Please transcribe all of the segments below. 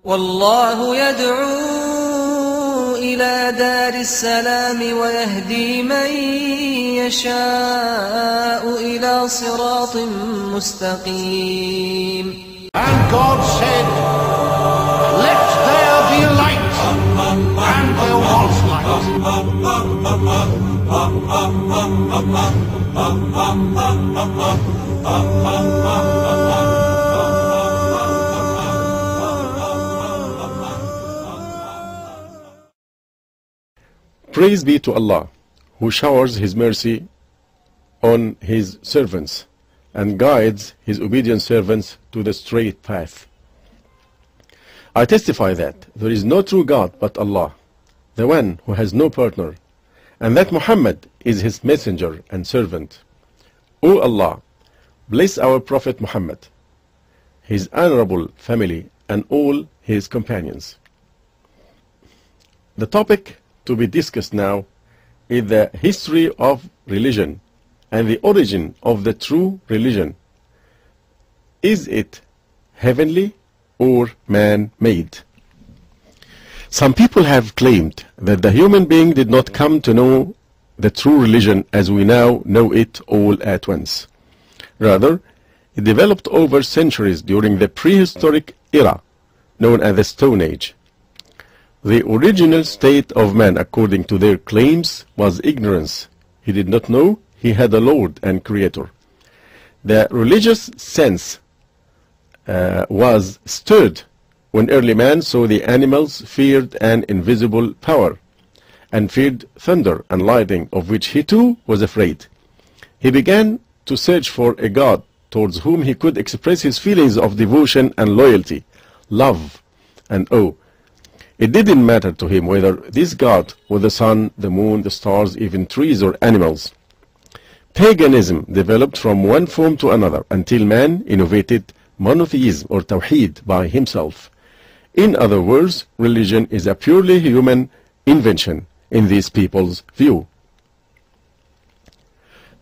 والله يدعو إلى دار السلام ويهدي من يشاء إلى صراط مستقيم. And God said, let there be light, and there was light. Praise be to Allah, who showers His mercy on His servants and guides His obedient servants to the straight path. I testify that there is no true God but Allah, the one who has no partner, and that Muhammad is His messenger and servant. O Allah, bless our Prophet Muhammad, his honorable family, and all his companions. The topic to be discussed now is the history of religion and the origin of the true religion. Is it heavenly or man-made? Some people have claimed that the human being did not come to know the true religion as we now know it all at once. Rather, it developed over centuries during the prehistoric era known as the Stone Age. The original state of man, according to their claims, was ignorance. He did not know he had a Lord and Creator. The religious sense was stirred when early man saw the animals feared an invisible power, and feared thunder and lightning, of which he too was afraid. He began to search for a God towards whom he could express his feelings of devotion and loyalty, love and awe. It didn't matter to him whether this God was the sun, the moon, the stars, even trees or animals. Paganism developed from one form to another until man innovated monotheism or tawheed by himself. In other words, religion is a purely human invention in these people's view.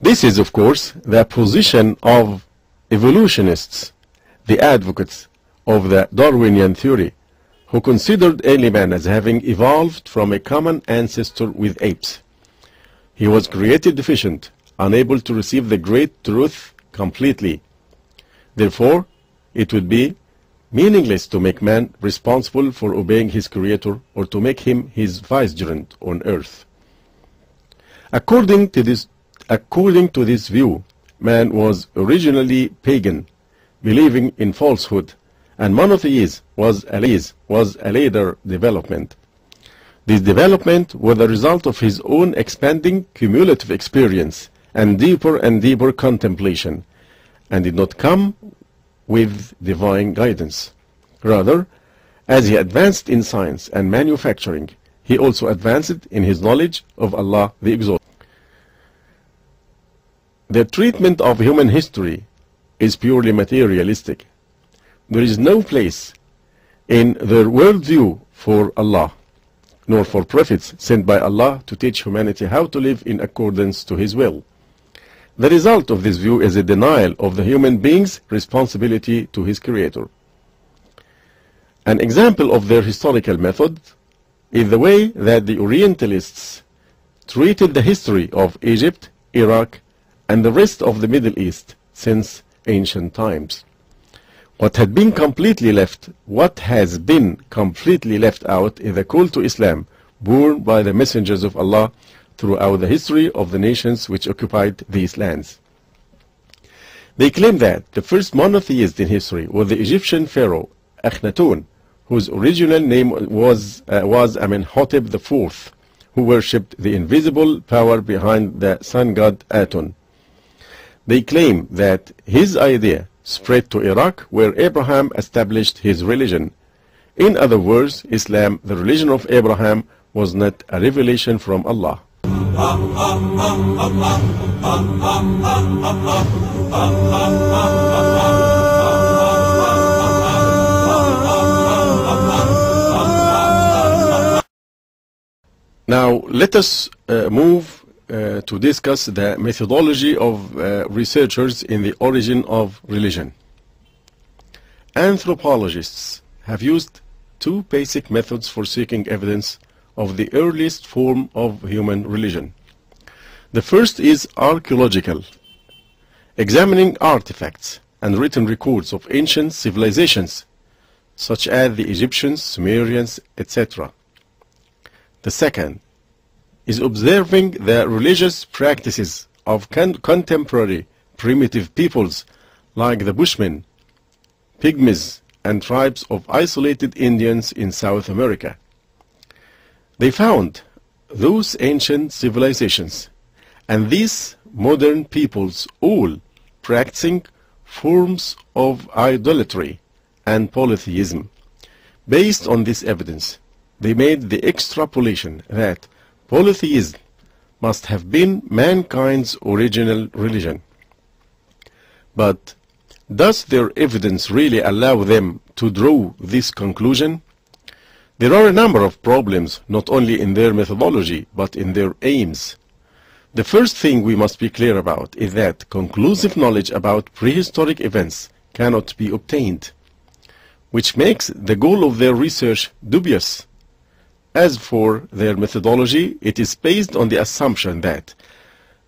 This is, of course, the position of evolutionists, the advocates of the Darwinian theory, who considered early man as having evolved from a common ancestor with apes. He was created deficient, unable to receive the great truth completely. Therefore, it would be meaningless to make man responsible for obeying his Creator or to make him his vicegerent on earth. According to this view, man was originally pagan, believing in falsehood, and monotheism was a later development. This development was the result of his own expanding cumulative experience and deeper contemplation, and did not come with divine guidance. Rather, as he advanced in science and manufacturing, he also advanced in his knowledge of Allah the Exalted. The treatment of human history is purely materialistic. There is no place in their worldview for Allah, nor for prophets sent by Allah to teach humanity how to live in accordance to His will. The result of this view is a denial of the human being's responsibility to his Creator. An example of their historical method is the way that the Orientalists treated the history of Egypt, Iraq, and the rest of the Middle East since ancient times. What has been completely left out is the call to Islam, borne by the messengers of Allah throughout the history of the nations which occupied these lands. They claim that the first monotheist in history was the Egyptian pharaoh Akhenaten, whose original name was Amenhotep IV, who worshipped the invisible power behind the sun god Aton. They claim that his idea spread to Iraq, where Abraham established his religion. In other words, Islam, the religion of Abraham, was not a revelation from Allah. Now let us move to discuss the methodology of researchers in the origin of religion. Anthropologists have used two basic methods for seeking evidence of the earliest form of human religion. The first is archaeological, examining artifacts and written records of ancient civilizations, such as the Egyptians, Sumerians, etc. The second is observing the religious practices of contemporary primitive peoples like the Bushmen, Pygmies, and tribes of isolated Indians in South America. They found those ancient civilizations and these modern peoples all practicing forms of idolatry and polytheism. Based on this evidence, they made the extrapolation that polytheism must have been mankind's original religion. But does their evidence really allow them to draw this conclusion? There are a number of problems not only in their methodology but in their aims. The first thing we must be clear about is that conclusive knowledge about prehistoric events cannot be obtained, which makes the goal of their research dubious. As for their methodology, it is based on the assumption that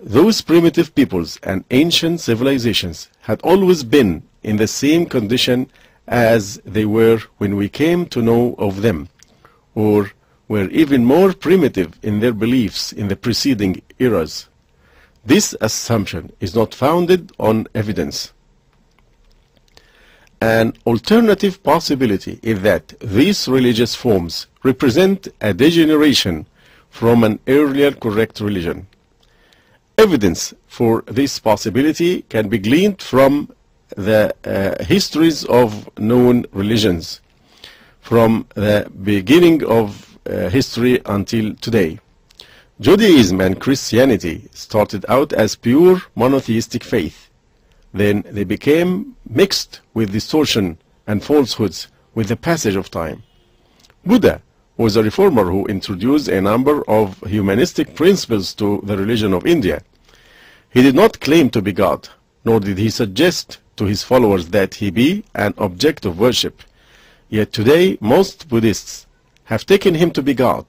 those primitive peoples and ancient civilizations had always been in the same condition as they were when we came to know of them, or were even more primitive in their beliefs in the preceding eras. This assumption is not founded on evidence. An alternative possibility is that these religious forms represent a degeneration from an earlier correct religion. Evidence for this possibility can be gleaned from the histories of known religions, from the beginning of history until today. Judaism and Christianity started out as pure monotheistic faith. Then they became mixed with distortion and falsehoods with the passage of time. Buddha was a reformer who introduced a number of humanistic principles to the religion of India. He did not claim to be God, nor did he suggest to his followers that he be an object of worship. Yet today most Buddhists have taken him to be God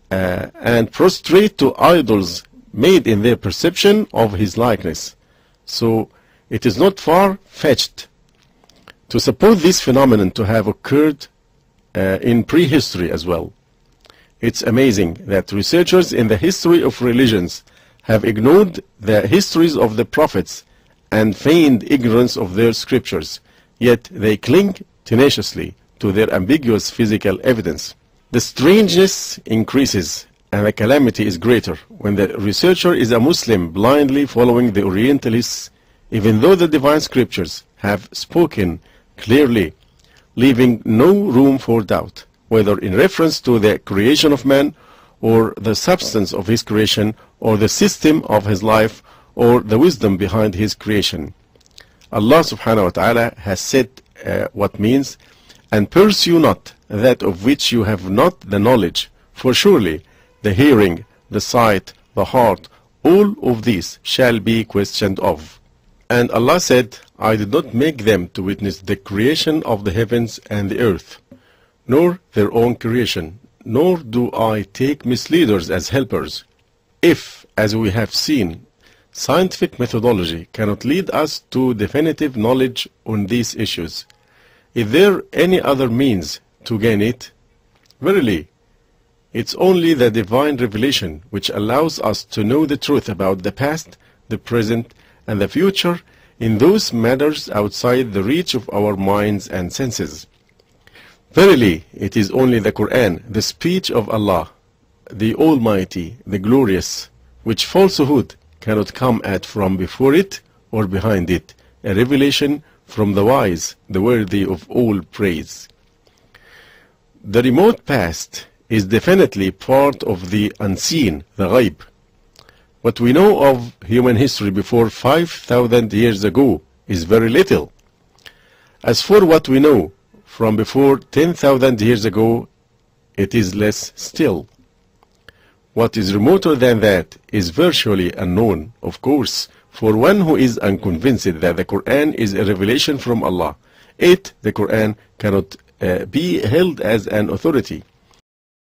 and prostrate to idols made in their perception of his likeness. So it is not far-fetched to suppose this phenomenon to have occurred in prehistory as well. It's amazing that researchers in the history of religions have ignored the histories of the prophets and feigned ignorance of their scriptures, yet they cling tenaciously to their ambiguous physical evidence. The strangeness increases and the calamity is greater when the researcher is a Muslim blindly following the Orientalists, even though the divine scriptures have spoken clearly, leaving no room for doubt, whether in reference to the creation of man, or the substance of his creation, or the system of his life, or the wisdom behind his creation. Allah subhanahu wa ta'ala has said what means, and pursue not that of which you have not the knowledge, for surely the hearing, the sight, the heart, all of these shall be questioned of. And Allah said, I did not make them to witness the creation of the heavens and the earth, nor their own creation, nor do I take misleaders as helpers. If, as we have seen, scientific methodology cannot lead us to definitive knowledge on these issues, is there any other means to gain it? Verily, it's only the divine revelation which allows us to know the truth about the past, the present, and the future in those matters outside the reach of our minds and senses. Verily, it is only the Quran, the speech of Allah, the Almighty, the Glorious, which falsehood cannot come at from before it or behind it, a revelation from the wise, the worthy of all praise. The remote past is definitely part of the unseen, the ghaib. What we know of human history before 5,000 years ago is very little. As for what we know from before 10,000 years ago, it is less still. What is remoter than that is virtually unknown, of course, for one who is unconvinced that the Quran is a revelation from Allah. The Quran, cannot be held as an authority.